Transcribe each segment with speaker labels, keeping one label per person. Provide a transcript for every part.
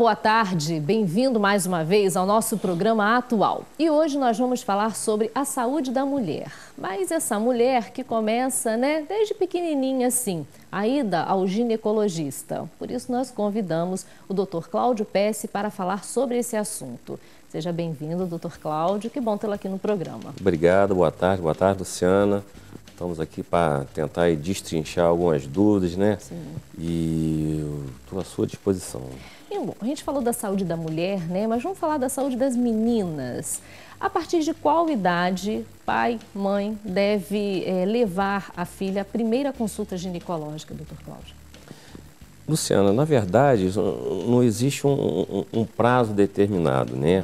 Speaker 1: boa tarde. Bem-vindo mais uma vez ao nosso programa atual. E hoje nós vamos falar sobre a saúde da mulher. Mas essa mulher que começa, desde pequenininha assim, a ida ao ginecologista. Por isso nós convidamos o Dr. Cláudio Pesce para falar sobre esse assunto. Seja bem-vindo, Dr. Cláudio. Que bom tê-lo aqui no programa.
Speaker 2: Obrigado, boa tarde, Luciana. Estamos aqui para tentar destrinchar algumas dúvidas, né?
Speaker 1: Sim.
Speaker 2: E estou à sua disposição.
Speaker 1: Bom, a gente falou da saúde da mulher, Mas vamos falar da saúde das meninas. A partir de qual idade pai, mãe deve levar a filha à primeira consulta ginecológica, doutor Cláudio?
Speaker 2: Luciana, na verdade, não existe um prazo determinado, né?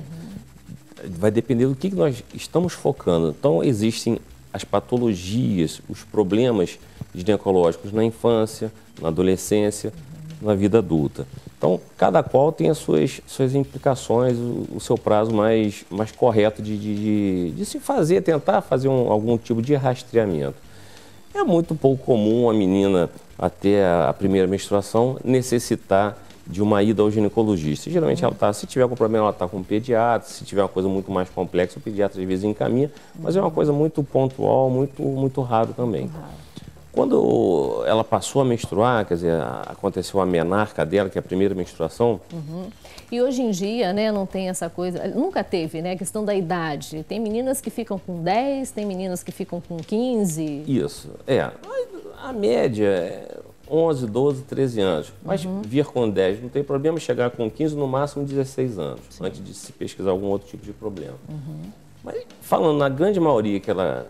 Speaker 2: Vai depender do que nós estamos focando. Então, existem as patologias, os problemas ginecológicos na infância, na adolescência, na vida adulta. Então, cada qual tem as suas implicações, o seu prazo mais correto de se fazer, tentar fazer algum tipo de rastreamento. É muito pouco comum a menina, até a primeira menstruação, necessitar de uma ida ao ginecologista. Geralmente, se tiver algum problema, ela está com um pediatra. Se tiver uma coisa muito mais complexa, o pediatra às vezes encaminha, mas é uma coisa muito pontual, muito raro também. Quando ela passou a menstruar, quer dizer, aconteceu a menarca dela, que é a primeira menstruação.
Speaker 1: E hoje em dia, não tem essa coisa, nunca teve, a questão da idade. Tem meninas que ficam com 10, tem meninas que ficam com 15.
Speaker 2: Isso, a média é 11, 12, 13 anos. Mas vir com 10 não tem problema, chegar com 15, no máximo 16 anos, antes de se pesquisar algum outro tipo de problema. Mas falando na grande maioria, que ela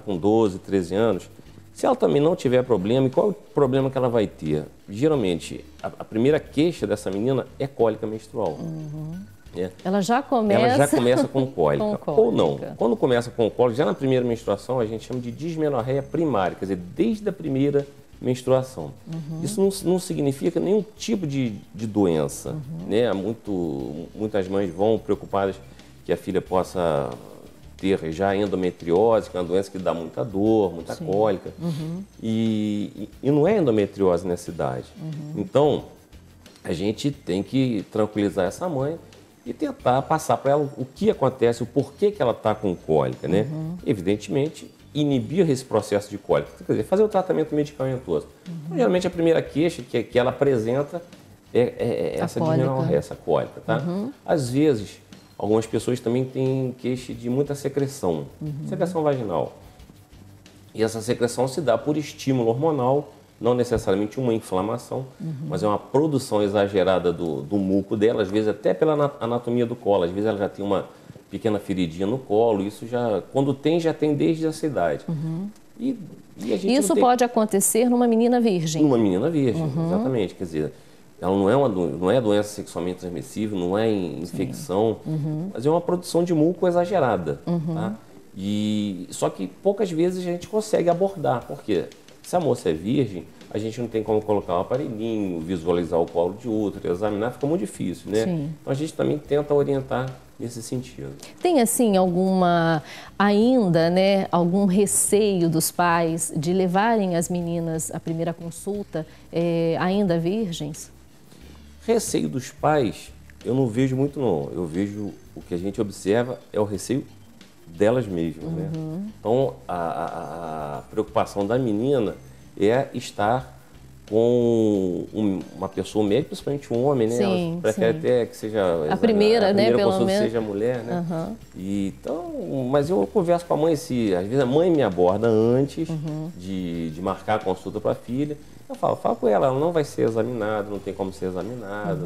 Speaker 2: com 12, 13 anos, se ela também não tiver problema, e qual é o problema que ela vai ter? Geralmente, a primeira queixa dessa menina é cólica menstrual.
Speaker 1: Ela já começa
Speaker 2: com cólica. Ou não. Quando começa com cólica, já na primeira menstruação, a gente chama de dismenorreia primária, quer dizer, desde a primeira menstruação. Isso não significa nenhum tipo de doença. Muitas mães vão preocupadas que a filha possa ter já endometriose, que é uma doença que dá muita dor, muita cólica. E não é endometriose nessa idade. Então, a gente tem que tranquilizar essa mãe e tentar passar para ela o que acontece, o porquê que ela está com cólica, Evidentemente, inibir esse processo de cólica, quer dizer, fazer o tratamento medicamentoso. Então, geralmente, a primeira queixa que ela apresenta é essa dismenorreia, essa cólica, tá? Às vezes, algumas pessoas também têm queixa de muita secreção, secreção vaginal. E essa secreção se dá por estímulo hormonal, não necessariamente uma inflamação, mas é uma produção exagerada do muco dela, às vezes até pela anatomia do colo. Às vezes ela já tem uma pequena feridinha no colo, isso quando tem, já tem desde essa idade. E a gente
Speaker 1: isso pode acontecer numa menina virgem?
Speaker 2: Numa menina virgem, exatamente. Quer dizer, ela não é doença sexualmente transmissível, não é infecção, mas é uma produção de muco exagerada. Tá? Só que poucas vezes a gente consegue abordar, porque se a moça é virgem, a gente não tem como colocar um aparelhinho, visualizar o colo de útero, examinar, fica muito difícil, Então a gente também tenta orientar nesse sentido.
Speaker 1: Tem assim algum receio dos pais de levarem as meninas à primeira consulta ainda virgens?
Speaker 2: Receio dos pais, eu não vejo muito não. Eu vejo, o que a gente observa é o receio delas mesmas, Então, a preocupação da menina é estar com uma pessoa médica, principalmente um homem,
Speaker 1: Sim,
Speaker 2: prefere até que seja
Speaker 1: a primeira
Speaker 2: pelo menos seja mulher, Mas eu converso com a mãe, às vezes a mãe me aborda antes de marcar a consulta para a filha. Eu falo com ela não vai ser examinada, não tem como ser examinada,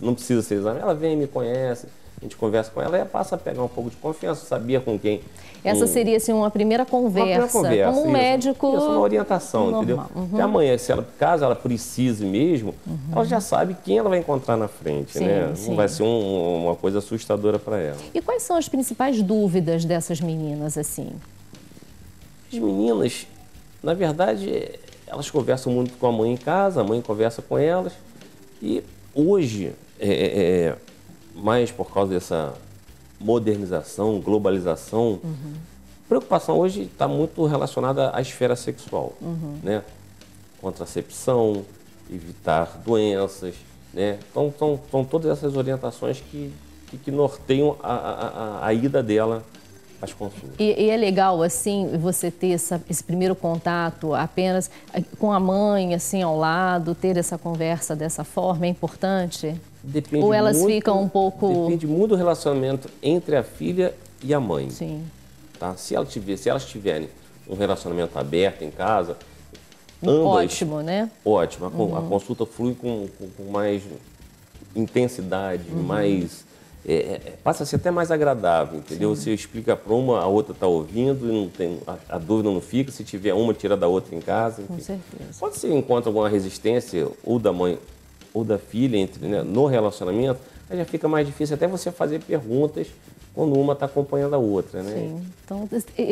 Speaker 2: não precisa ser examinada. Ela vem, me conhece, a gente conversa com ela e passa a pegar um pouco de confiança, sabia com quem.
Speaker 1: Essa seria assim, uma primeira conversa, como um médico.
Speaker 2: Isso, uma orientação, normal. Entendeu? E amanhã, caso ela precise mesmo, ela já sabe quem ela vai encontrar na frente, Não vai ser uma coisa assustadora para ela.
Speaker 1: E quais são as principais dúvidas dessas meninas assim?
Speaker 2: As meninas, na verdade, elas conversam muito com a mãe em casa, a mãe conversa com elas. E hoje, mais por causa dessa modernização, globalização, a preocupação hoje está muito relacionada à esfera sexual, Contracepção, evitar doenças, né? Então, são todas essas orientações que norteiam a ida dela às consultas.
Speaker 1: E é legal, assim, você ter esse primeiro contato apenas com a mãe, assim, ao lado, ter essa conversa dessa forma, é importante?
Speaker 2: Depende
Speaker 1: Ou elas
Speaker 2: muito,
Speaker 1: ficam um pouco...
Speaker 2: Depende muito do relacionamento entre a filha e a mãe.
Speaker 1: Sim.
Speaker 2: Tá? Se elas tiverem um relacionamento aberto em casa, ambas...
Speaker 1: Ótimo, né?
Speaker 2: Ótimo. A consulta flui com mais intensidade, mais... passa a ser até mais agradável, entendeu? Sim. Você explica para uma, a outra está ouvindo, e não tem, a dúvida não fica. Se tiver uma, tira da outra em casa. Enfim.
Speaker 1: Com certeza.
Speaker 2: Quando você encontra alguma resistência, ou da mãe ou da filha, né, no relacionamento, aí já fica mais difícil até você fazer perguntas quando uma está acompanhando a outra, né?
Speaker 1: Sim. Então,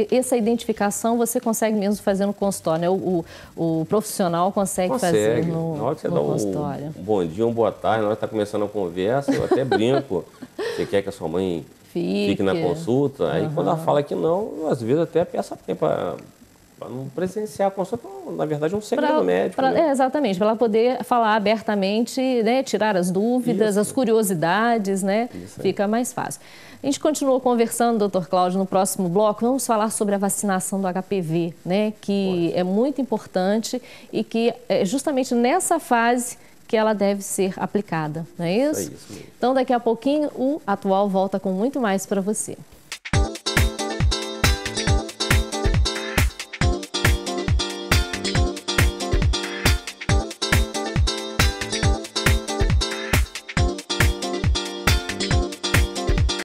Speaker 1: essa identificação você consegue mesmo fazer no consultório, né? O profissional consegue fazer no
Speaker 2: Na hora que você
Speaker 1: consultório.
Speaker 2: Um bom dia, uma boa tarde, na hora que está começando a conversa, eu até brinco. Você quer que a sua mãe fique na consulta? Aí quando ela fala que não, eu, às vezes até peço para não presenciar a consulta, na verdade é um segredo médico. Né?
Speaker 1: Exatamente, para ela poder falar abertamente, né? Tirar as dúvidas, as curiosidades, né? Fica mais fácil. A gente continua conversando, doutor Cláudio, no próximo bloco. Vamos falar sobre a vacinação do HPV, né? Que é muito importante e que é justamente nessa fase que ela deve ser aplicada, não é isso?
Speaker 2: É isso mesmo.
Speaker 1: Então, daqui a pouquinho, o Atual volta com muito mais para você.